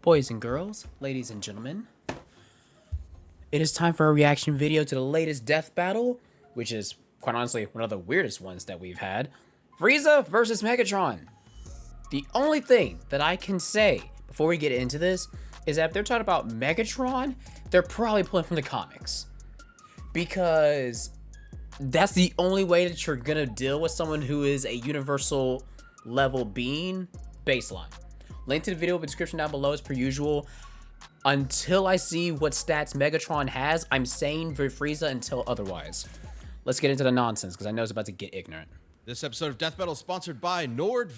Boys and girls, ladies and gentlemen, it is time for a reaction video to the latest death battle, which is, quite honestly, one of the weirdest ones that we've had. Frieza versus Megatron. The only thing that I can say before we get into this is that if they're talking about Megatron, they're probably pulling from the comics. Because that's the only way that you're gonna deal with someone who is a universal level being baseline. Link to the video in the description down below as per usual. Until I see what stats Megatron has, I'm saying for Frieza until otherwise. Let's get into the nonsense because I know it's about to get ignorant. This episode of Death Battle is sponsored by Nord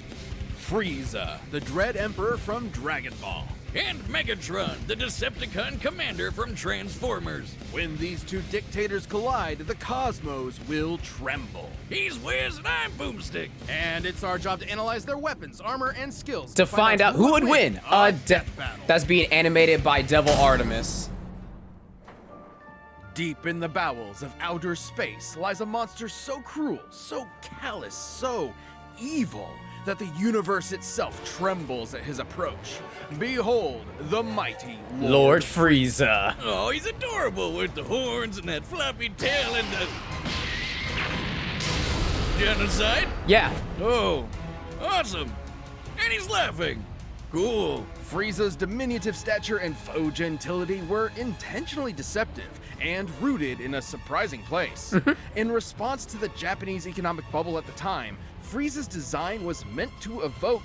Frieza, the Dread Emperor from Dragon Ball. And Megatron, the Decepticon commander from Transformers. When these two dictators collide, the cosmos will tremble. He's Wiz and I'm Boomstick. And it's our job to analyze their weapons, armor, and skills To find out who would win a death battle. That's being animated by Devil Artemis. Deep in the bowels of outer space lies a monster so cruel, so callous, so evil, that the universe itself trembles at his approach. Behold, the mighty Lord Frieza. Oh, he's adorable with the horns and that floppy tail and the... Genocide? Yeah. Oh, awesome. And he's laughing. Cool. Frieza's diminutive stature and faux gentility were intentionally deceptive and rooted in a surprising place. In response to the Japanese economic bubble at the time, Frieza's design was meant to evoke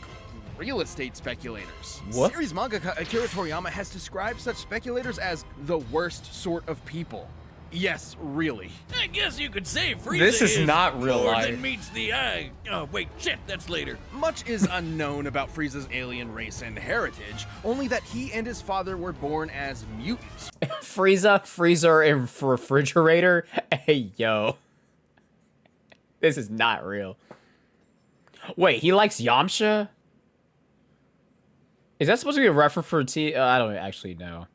real estate speculators. What? Series mangaka Akira Toriyama has described such speculators as the worst sort of people. Yes, really. I guess you could say Frieza This is not real more life. than meets the eye. Oh, wait, shit, that's later. Much is unknown about Frieza's alien race and heritage, only that he and his father were born as mutants. Frieza, freezer, and refrigerator. Hey, yo. This is not real. Wait, he likes Yamcha? Is that supposed to be a reference for I don't actually know.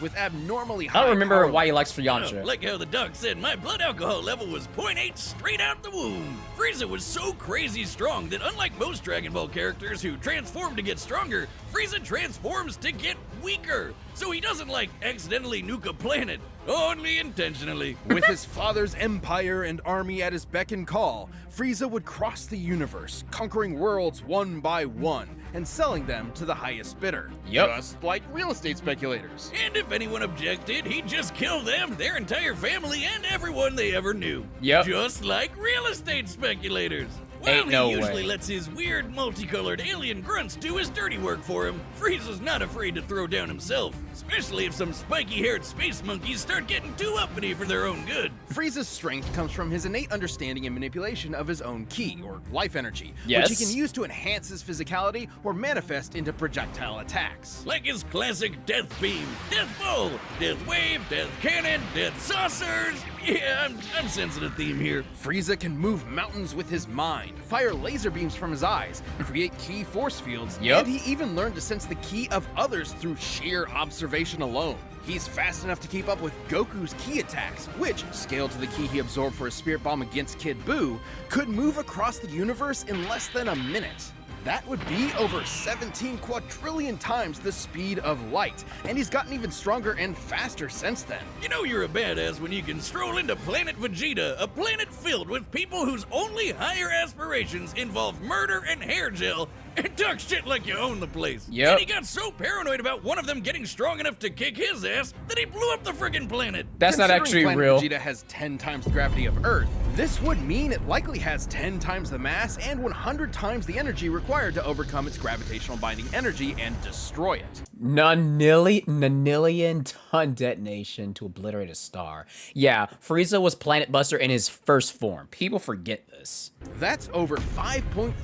With abnormally high I don't remember power why he likes for Oh, Yamcha. like how the doc said, my blood alcohol level was 0.8 straight out the womb. Frieza was so crazy strong that unlike most Dragon Ball characters who transform to get stronger, Frieza transforms to get weaker. So he doesn't like accidentally nuke a planet, only intentionally. With his father's empire and army at his beck and call, Frieza would cross the universe, conquering worlds one by one, and selling them to the highest bidder. Yep. Just like real estate speculators. And if anyone objected, he'd just kill them, their entire family, and everyone they ever knew. Yep. Just like real estate speculators. Well, Ain't no he usually way. lets his weird, multicolored alien grunts do his dirty work for him. Frieza's not afraid to throw down himself, especially if some spiky-haired space monkeys start getting too uppity for their own good. Frieza's strength comes from his innate understanding and manipulation of his own ki, or life energy, Yes. which he can use to enhance his physicality or manifest into projectile attacks. Like his classic Death Beam, Death Bowl, Death Wave, Death Cannon, Death Saucers. Yeah, I'm sensing a theme here. Frieza can move mountains with his mind, fire laser beams from his eyes, create ki force fields, Yup. and he even learned to sense the ki of others through sheer observation alone. He's fast enough to keep up with Goku's ki attacks, which, scaled to the ki he absorbed for his spirit bomb against Kid Buu, could move across the universe in less than a minute. That would be over 17 quadrillion times the speed of light, and he's gotten even stronger and faster since then. You know you're a badass when you can stroll into Planet Vegeta, a planet filled with people whose only higher aspirations involve murder and hair gel, and talk shit like you own the place. Yep. And he got so paranoid about one of them getting strong enough to kick his ass that he blew up the friggin' planet. That's not actually Considering real. Planet Vegeta has 10 times the gravity of Earth. This would mean it likely has 10 times the mass and 100 times the energy required to overcome its gravitational binding energy and destroy it. Nonillion ton detonation to obliterate a star. Yeah, Frieza was Planet Buster in his first form. People forget this. That's over 5.3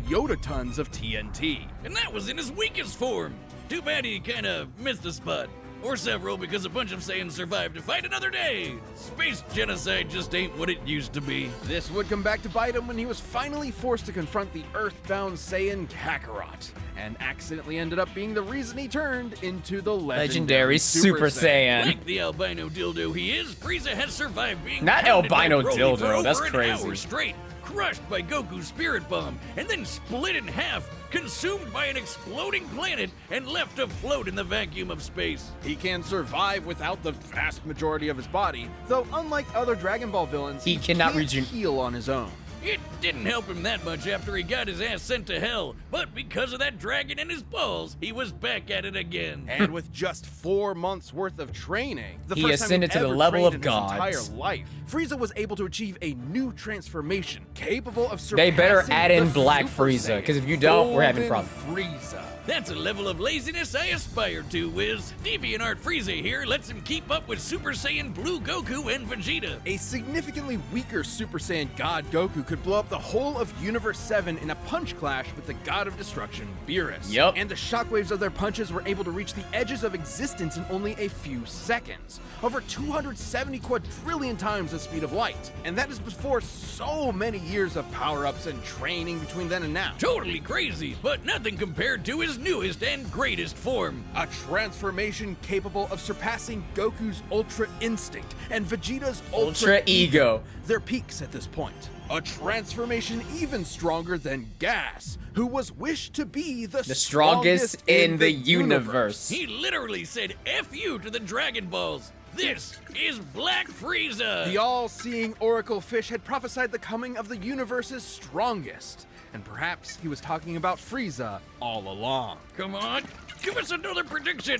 Yoda tons of TNT. And that was in his weakest form. Too bad he kinda missed a spot. Or several, because a bunch of Saiyans survived to fight another day. Space genocide just ain't what it used to be. This would come back to bite him when he was finally forced to confront the earthbound Saiyan Kakarot, and accidentally ended up being the reason he turned into the Legendary Super Saiyan. Like the albino dildo he is, Frieza has survived being Not pounded by albino Broly dildo, for over that's an crazy. hour straight. crushed by Goku's Spirit Bomb, and then split in half, consumed by an exploding planet, and left afloat in the vacuum of space. He can survive without the vast majority of his body, though unlike other Dragon Ball villains, He cannot can't regenerate. heal on his own. It didn't help him that much after he got his ass sent to hell, but because of that dragon in his balls, he was back at it again. And with just 4 months worth of training, the He first time ascended he'd to the ever level trained of in his gods. entire life, Frieza was able to achieve a new transformation capable of They surpassing better add in the Black Super Frieza, Saiyan 'cause if you don't, we're having Golden problems. Frieza. That's a level of laziness I aspire to, Wiz. DeviantArt Frieza here lets him keep up with Super Saiyan Blue Goku and Vegeta. A significantly weaker Super Saiyan God Goku could blow up the whole of Universe 7 in a punch clash with the God of Destruction, Beerus. Yup. And the shockwaves of their punches were able to reach the edges of existence in only a few seconds. Over 270 quadrillion times the speed of light. And that is before so many years of power-ups and training between then and now. Totally crazy, but nothing compared to his newest and greatest form. A transformation capable of surpassing Goku's Ultra Instinct and Vegeta's Ultra Ego. Their peaks at this point. A transformation even stronger than Gas, who was wished to be the strongest in the universe. He literally said F you to the Dragon Balls. This is Black Frieza. The all-seeing Oracle Fish had prophesied the coming of the universe's strongest. And perhaps he was talking about Frieza all along. Come on, give us another prediction.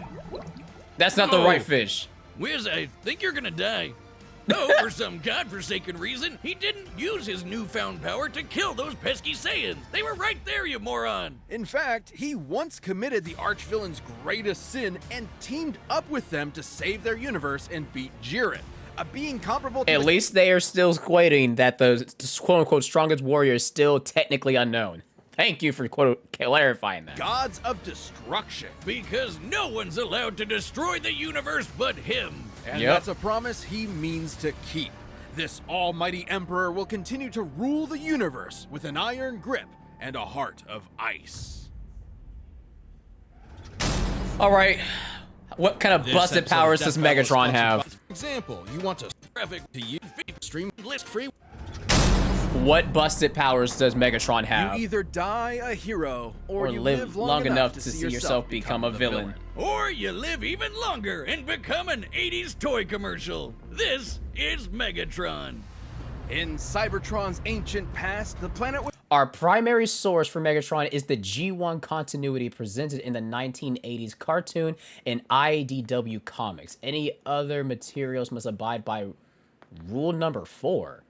That's not the Oh. right fish. Wiz, I think you're gonna die. No, for some godforsaken reason, he didn't use his newfound power to kill those pesky Saiyans. They were right there, you moron. In fact, he once committed the archvillain's greatest sin and teamed up with them to save their universe and beat Jiren, a being comparable to At the least they are still quoting that the quote-unquote strongest warrior is still technically unknown. Thank you for clarifying that. gods of destruction. Because no one's allowed to destroy the universe but him. And Yep. that's a promise he means to keep. This almighty emperor will continue to rule the universe with an iron grip and a heart of ice. All right, what kind of busted powers does Megatron have? Example, you want to Traffic to use stream list free. What busted powers does Megatron have? You either die a hero or, Or you live long enough to see yourself become a the villain. Or you live even longer and become an 80s toy commercial. This is Megatron. In Cybertron's ancient past, the planet was Our primary source for Megatron is the G1 continuity presented in the 1980s cartoon and IDW comics. Any other materials must abide by rule number 4.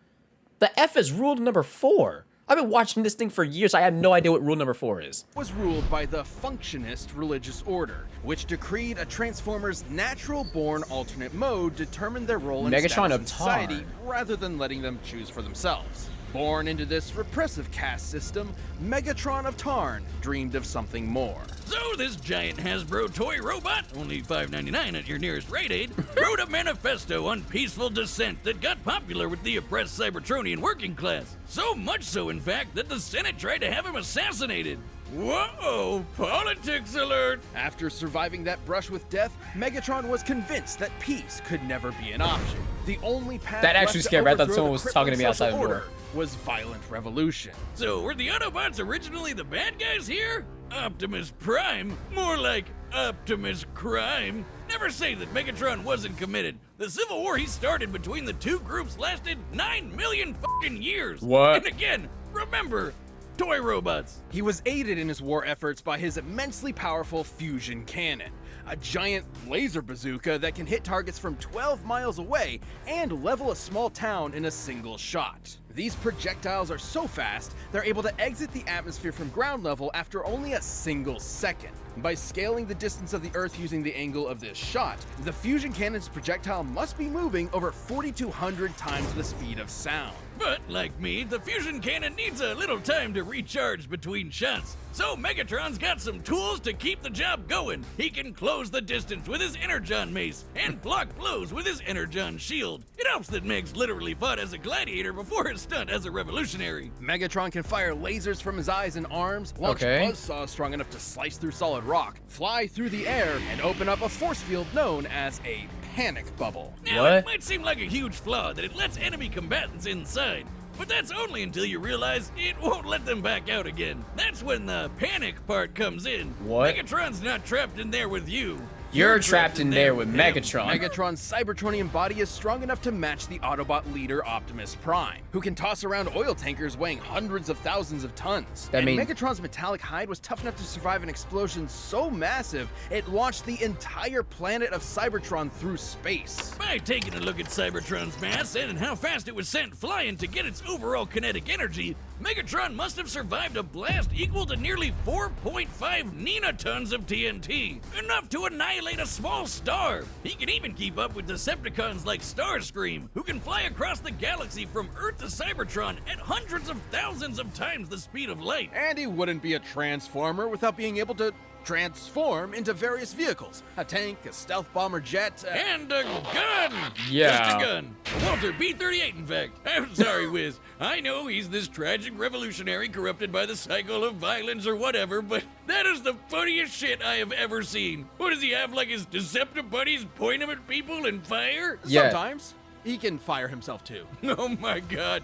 The F is rule number 4. I've been watching this thing for years. I have no idea what rule number 4 is. ruled by the Functionist religious order, which decreed a Transformer's natural-born alternate mode determined their role in Megatron status of in society Tarn. rather than letting them choose for themselves. Born into this repressive caste system, Megatron of Tarn dreamed of something more. So this giant Hasbro toy robot, only $5.99 at your nearest Rite Aid, wrote a manifesto on peaceful dissent that got popular with the oppressed Cybertronian working class. So much so, in fact, that the Senate tried to have him assassinated. Whoa, politics alert! After surviving that brush with death, Megatron was convinced that peace could never be an option. The only path That actually left to scared me. I thought overthrow someone the was talking to me crippling outside the social door. order was violent revolution. So were the Autobots originally the bad guys here? Optimus Prime? More like Optimus Crime. Never say that Megatron wasn't committed. The civil war he started between the two groups lasted 9 million fucking years. What? And again, remember, toy robots. He was aided in his war efforts by his immensely powerful fusion cannon, a giant laser bazooka that can hit targets from 12 miles away and level a small town in a single shot. These projectiles are so fast, they're able to exit the atmosphere from ground level after only a single second. By scaling the distance of the Earth using the angle of this shot, the fusion cannon's projectile must be moving over 4,200 times the speed of sound. But, like me, the fusion cannon needs a little time to recharge between shots. So Megatron's got some tools to keep the job going. He can close the distance with his Energon mace and block blows with his Energon shield. It helps that Megs literally fought as a gladiator before his stunt as a revolutionary. Megatron can fire lasers from his eyes and arms, launch Okay. buzzsaws strong enough to slice through solid rock, fly through the air, and open up a force field known as a panic bubble. Now, What? it might seem like a huge flaw that it lets enemy combatants inside, But that's only until you realize it won't let them back out again. That's when the panic part comes in. What? Megatron's not trapped in there with you. You're trapped in there with Megatron. Megatron's Cybertronian body is strong enough to match the Autobot leader Optimus Prime, who can toss around oil tankers weighing hundreds of thousands of tons. That and mean- Megatron's metallic hide was tough enough to survive an explosion so massive it launched the entire planet of Cybertron through space. By taking a look at Cybertron's mass and how fast it was sent flying to get its overall kinetic energy, Megatron must have survived a blast equal to nearly 4.5 ninatons of TNT, enough to annihilate a small star. He can even keep up with Decepticons like Starscream, who can fly across the galaxy from Earth to Cybertron at hundreds of thousands of times the speed of light. And he wouldn't be a Transformer without being able to transform into various vehicles. A tank, a stealth bomber jet, And a gun! Yeah. Just a gun. Walter B-38, in fact. I'm sorry, Wiz. I know he's this tragic revolutionary corrupted by the cycle of violence or whatever, but that is the funniest shit I have ever seen. What does he have, like his Deceptive buddies point him at people and fire? Yeah. Sometimes he can fire himself too. Oh my god.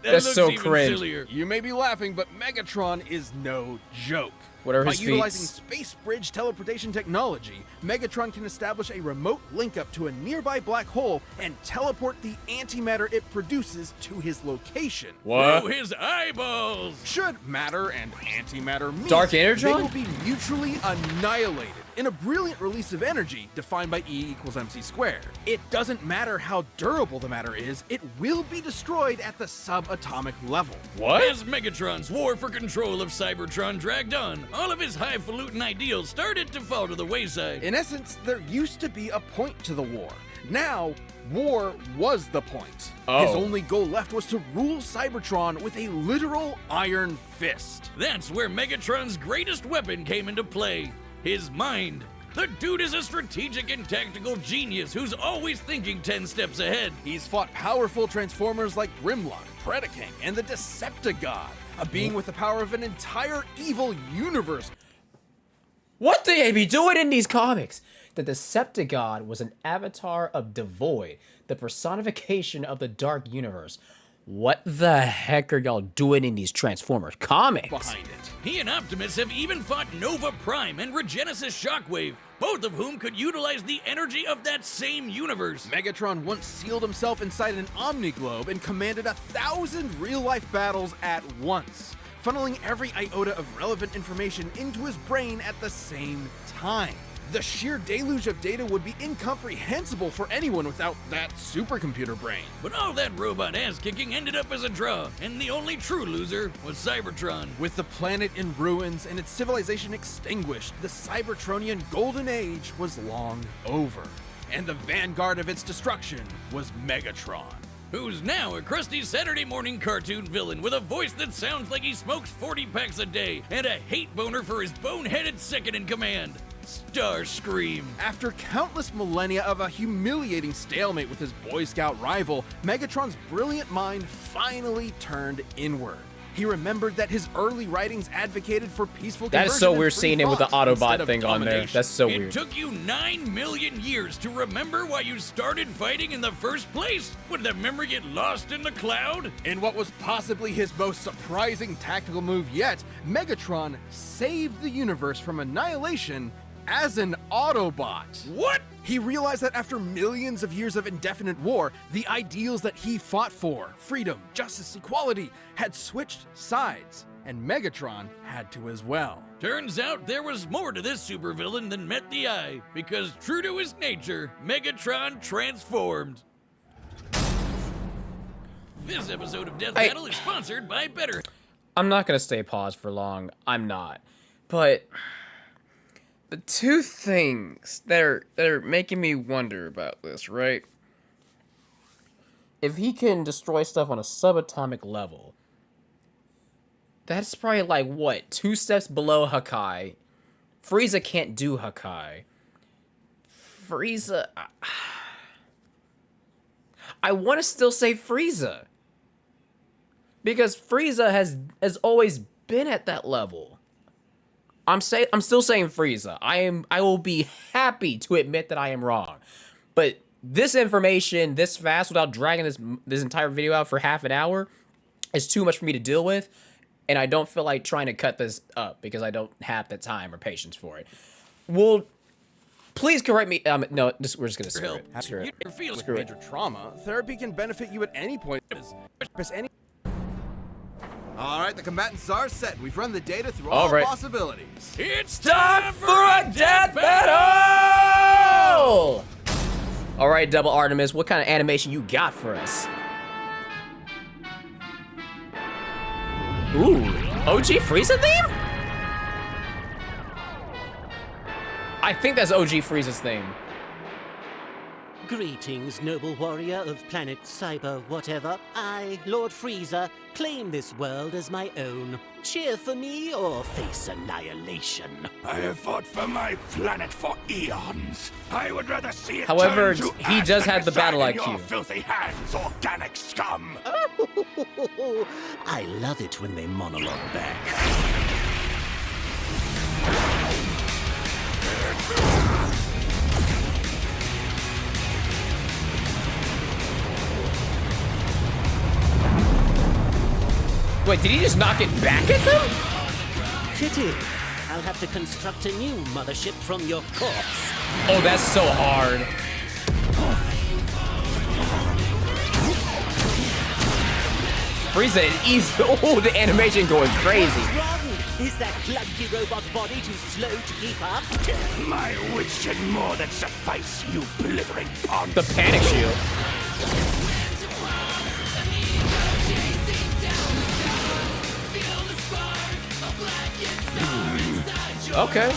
That That's looks so even cringe. sillier. You may be laughing, but Megatron is no joke. What are By his utilizing feats? space bridge teleportation technology, Megatron can establish a remote link up to a nearby black hole and teleport the antimatter it produces to his location. What? Through his eyeballs. Should matter and antimatter meet, Dark they Energon? will be mutually annihilated in a brilliant release of energy defined by E equals MC squared. It doesn't matter how durable the matter is, it will be destroyed at the subatomic level. What? As Megatron's war for control of Cybertron dragged on, all of his highfalutin ideals started to fall to the wayside. In essence, there used to be a point to the war. Now, war was the point. Oh. His only goal left was to rule Cybertron with a literal iron fist. That's where Megatron's greatest weapon came into play. His mind. The dude is a strategic and tactical genius who's always thinking 10 steps ahead. He's fought powerful Transformers like Grimlock, Predaking, and the Decepticon, a being with the power of an entire evil universe. What do they be doing in these comics? The Decepticon was an avatar of Devoid, the personification of the Dark Universe. What the heck are y'all doing in these Transformers comics? Behind it. He and Optimus have even fought Nova Prime and Regenesis Shockwave, both of whom could utilize the energy of that same universe. Megatron once sealed himself inside an Omniglobe and commanded 1,000 real-life battles at once, funneling every iota of relevant information into his brain at the same time. The sheer deluge of data would be incomprehensible for anyone without that supercomputer brain. But all that robot ass-kicking ended up as a draw, and the only true loser was Cybertron. With the planet in ruins and its civilization extinguished, the Cybertronian Golden Age was long over. And the vanguard of its destruction was Megatron. Who's now a crusty Saturday morning cartoon villain with a voice that sounds like he smokes 40 packs a day and a hate boner for his boneheaded second in command, Starscream. After countless millennia of a humiliating stalemate with his Boy Scout rival, Megatron's brilliant mind finally turned inward. He remembered that his early writings advocated for peaceful That is conversion so and weird free seeing it with the thought instead Autobot of thing on there. domination. That's so It weird. took you 9 million years to remember why you started fighting in the first place? Would the memory get lost in the cloud? In what was possibly his most surprising tactical move yet, Megatron saved the universe from annihilation as an Autobot. What? He realized that after millions of years of indefinite war, the ideals that he fought for, freedom, justice, equality, had switched sides, and Megatron had to as well. Turns out there was more to this supervillain than met the eye, because true to his nature, Megatron transformed. This episode of Death Battle is sponsored by Better. I'm not gonna stay paused for long. I'm not. But the two things that are making me wonder about this, right? If he can destroy stuff on a subatomic level, that's probably like what, 2 steps below Hakai. Frieza can't do Hakai. Frieza, I want to still say Frieza, because Frieza has always been at that level. I'm still saying Frieza. I will be happy to admit that I am wrong. But this information this fast without dragging this entire video out for half an hour, is too much for me to deal with, and I don't feel like trying to cut this up because I don't have the time or patience for it. Well, please correct me. No, we're just gonna screw it. Screw it. You feel Screw it. Major trauma, therapy can benefit you at any point. All right, the combatants are set. We've run the data through all possibilities. It's Time for a death battle! All right, Double Artemis, what kind of animation you got for us? Ooh, OG Frieza theme? I think that's OG Frieza's theme. Greetings, noble warrior of planet Cyber whatever. I, Lord Frieza, claim this world as my own. Cheer for me or face annihilation. I have fought for my planet for eons. I would rather see it However, turn to he ash does than have the reside battle in IQ. your filthy hands, organic scum. I love it when they monologue back. Wait, did he just knock it back at them? Pity. I'll have to construct a new mothership from your corpse. Oh, that's so hard. Frieza is easy. Oh, the animation going crazy. What's wrong? Is that clunky robot body too slow to keep up? My wits should more than suffice, you blithering pond. The panic shield. Okay.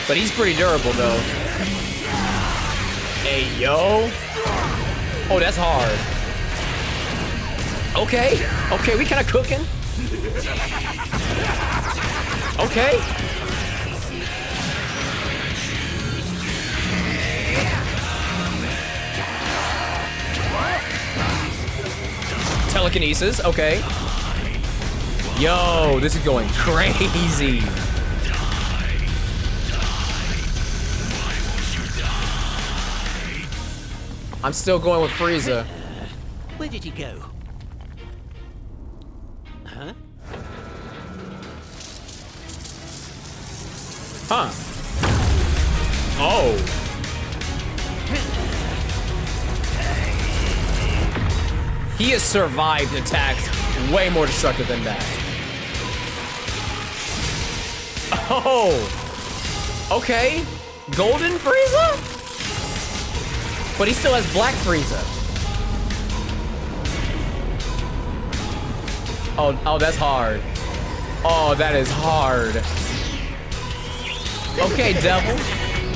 But he's pretty durable, though. Hey, yo. Oh, that's hard. Okay. Okay, we kind of cooking. Okay. Telekinesis, okay. Yo, this is going crazy. I'm still going with Frieza. Where did he go? Huh? Huh. Oh. He has survived attacks way more destructive than that. Oh. Okay. Golden Frieza? But he still has Black Frieza. Oh, that's hard. Oh, that is hard. Okay, devil.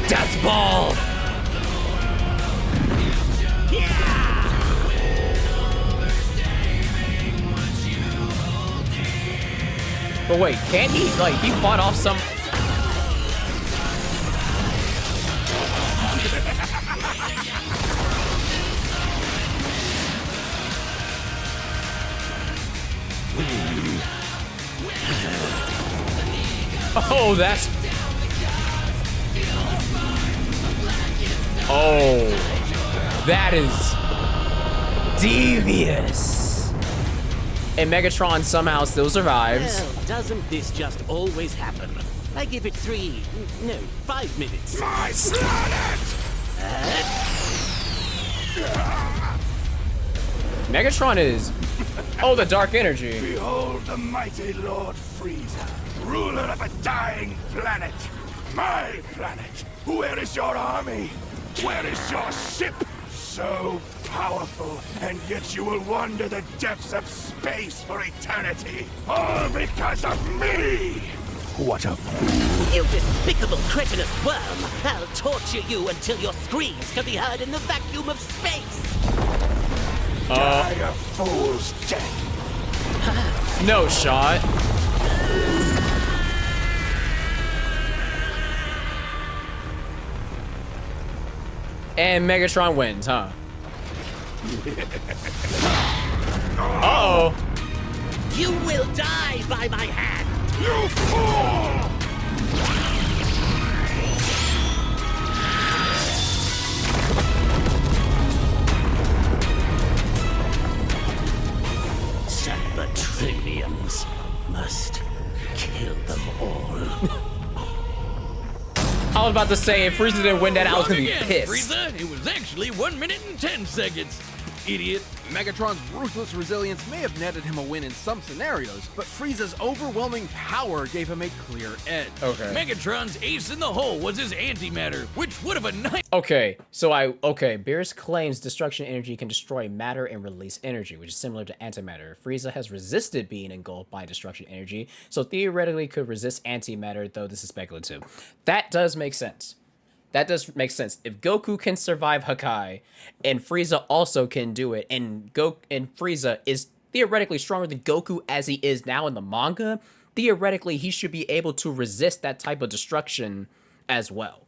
That's ball. But wait, can't he, like, he fought off some... Oh, that's... Oh, that is devious. And Megatron somehow still survives. Well, doesn't this just always happen? I give it 5 minutes. My planet! Megatron is... Oh, the dark energy. Behold the mighty Lord Frieza, ruler of a dying planet. My planet. Where is your army? Where is your ship? So powerful, and yet you will wander the depths of space for eternity. All because of me! What a fool. You despicable cretinous worm! I'll torture you until your screams can be heard in the vacuum of space! Die a fool's death. No shot. And Megatron wins, huh? Uh-oh. You will die by my hand! You fool! I was about to say, if Frieza didn't win that, I was gonna be Wrong again, pissed. Frieza, it was actually 1 minute and 10 seconds. Idiot. Megatron's ruthless resilience may have netted him a win in some scenarios, but Frieza's overwhelming power gave him a clear edge. Okay. Megatron's ace in the hole was his antimatter, which would have a nice. Okay, so Beerus claims destruction energy can destroy matter and release energy, which is similar to antimatter. Frieza has resisted being engulfed by destruction energy, so theoretically could resist antimatter, though this is speculative. That does make sense. That does make sense. If Goku can survive Hakai, and Frieza also can do it, and Frieza is theoretically stronger than Goku as he is now in the manga, theoretically he should be able to resist that type of destruction as well.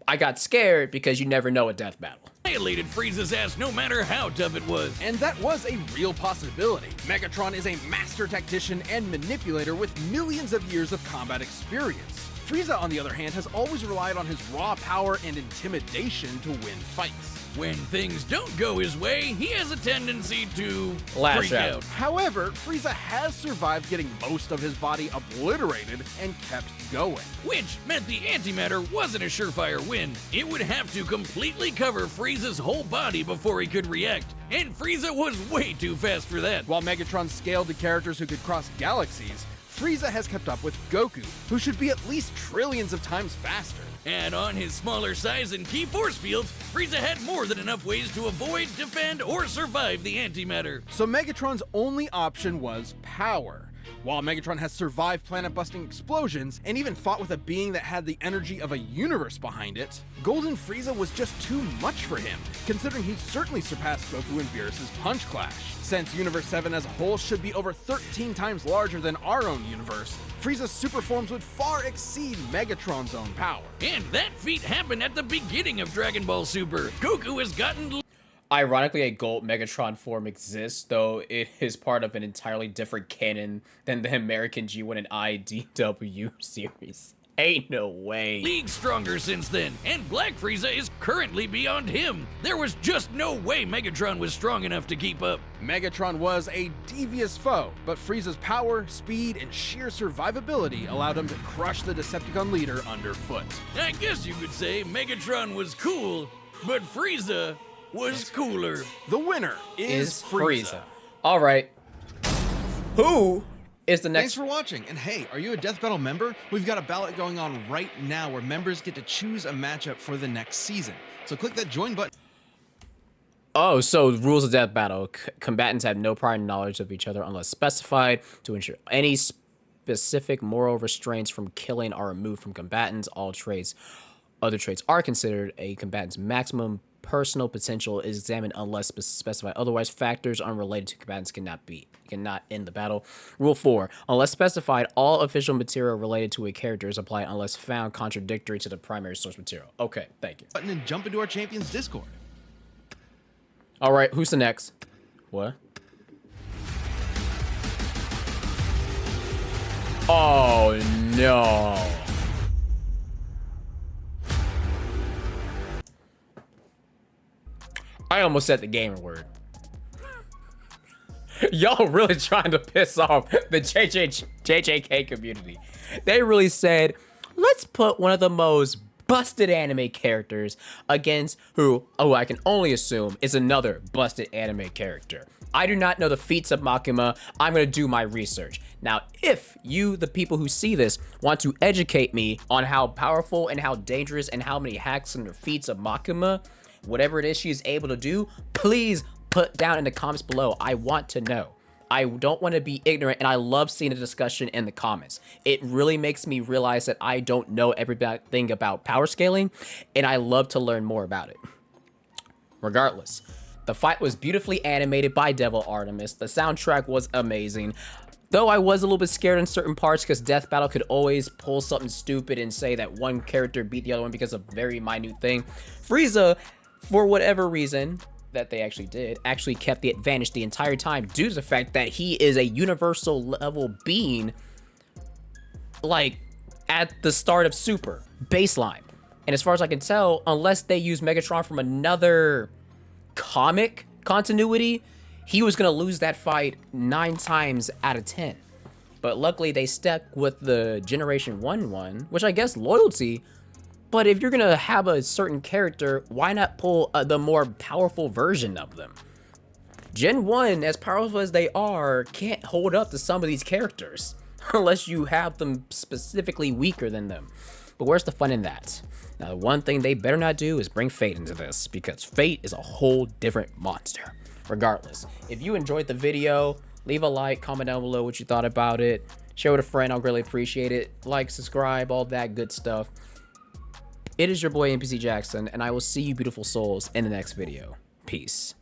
I got scared because you never know a death battle. Annihilated Frieza's ass no matter how tough it was. And that was a real possibility. Megatron is a master tactician and manipulator with millions of years of combat experience. Frieza, on the other hand, has always relied on his raw power and intimidation to win fights. When things don't go his way, he has a tendency to Lash freak out. out. However, Frieza has survived getting most of his body obliterated and kept going. Which meant the antimatter wasn't a surefire win. It would have to completely cover Frieza's whole body before he could react, and Frieza was way too fast for that. While Megatron scaled to characters who could cross galaxies, Frieza has kept up with Goku, who should be at least trillions of times faster. And on his smaller size and key force fields, Frieza had more than enough ways to avoid, defend, or survive the antimatter. So Megatron's only option was power. While Megatron has survived planet-busting explosions and even fought with a being that had the energy of a universe behind it, Golden Frieza was just too much for him, considering he certainly surpassed Goku and Beerus' Punch Clash. Since Universe 7 as a whole should be over 13 times larger than our own universe, Frieza's super forms would far exceed Megatron's own power. And that feat happened at the beginning of Dragon Ball Super. Goku has gotten... Ironically, a Gold Megatron form exists, though it is part of an entirely different canon than the American G1 and IDW series. Ain't no way. league stronger since then, and Black Frieza is currently beyond him. There was just no way Megatron was strong enough to keep up. Megatron was a devious foe, but Frieza's power, speed, and sheer survivability allowed him to crush the Decepticon leader underfoot. I guess you could say Megatron was cool, but Frieza was cooler. The winner is Frieza. All right. Who is the Thanks next? for watching, and hey, are you a Death Battle member? We've got a ballot going on right now where members get to choose a matchup for the next season. So click that join button. Oh, so rules of death battle. Combatants have no prior knowledge of each other unless specified. To ensure any specific moral restraints from killing are removed from combatants, other traits are considered. A combatant's maximum personal potential is examined unless specified otherwise. Factors unrelated to combatants cannot end the battle. Rule 4. Unless specified, all official material related to a character is applied unless found contradictory to the primary source material. Okay, thank you. And jump into our Champions Discord. All right, who's the next? What? Oh, no. I almost said the gamer word. Y'all really trying to piss off the JJK community. They really said, let's put one of the most busted anime characters against who I can only assume is another busted anime character. I do not know the feats of Makima. I'm going to do my research. Now, if you, the people who see this, want to educate me on how powerful and how dangerous and how many hacks and feats of Makima, whatever it is she is able to do, please put down in the comments below. I want to know. I don't want to be ignorant, and I love seeing a discussion in the comments. It really makes me realize that I don't know everything about power scaling, and I love to learn more about it. Regardless, the fight was beautifully animated by Devil Artemis. The soundtrack was amazing. Though I was a little bit scared in certain parts because Death Battle could always pull something stupid and say that one character beat the other one because of a very minute thing. Frieza, for whatever reason that they actually kept the advantage the entire time due to the fact that he is a universal level being, like at the start of Super baseline. And as far as I can tell, unless they use Megatron from another comic continuity, he was gonna lose that fight 9 times out of 10. But luckily they stuck with the Generation 1 one, which I guess loyalty, But if you're gonna have a certain character, why not pull the more powerful version of them? Gen 1, as powerful as they are, can't hold up to some of these characters unless you have them specifically weaker than them. But where's the fun in that? Now, the one thing they better not do is bring Fate into this, because Fate is a whole different monster. Regardless, if you enjoyed the video, leave a like, comment down below what you thought about it, share with a friend, I'll really appreciate it. Like, subscribe, all that good stuff. It is your boy NPC Jackson, and I will see you beautiful souls in the next video. Peace.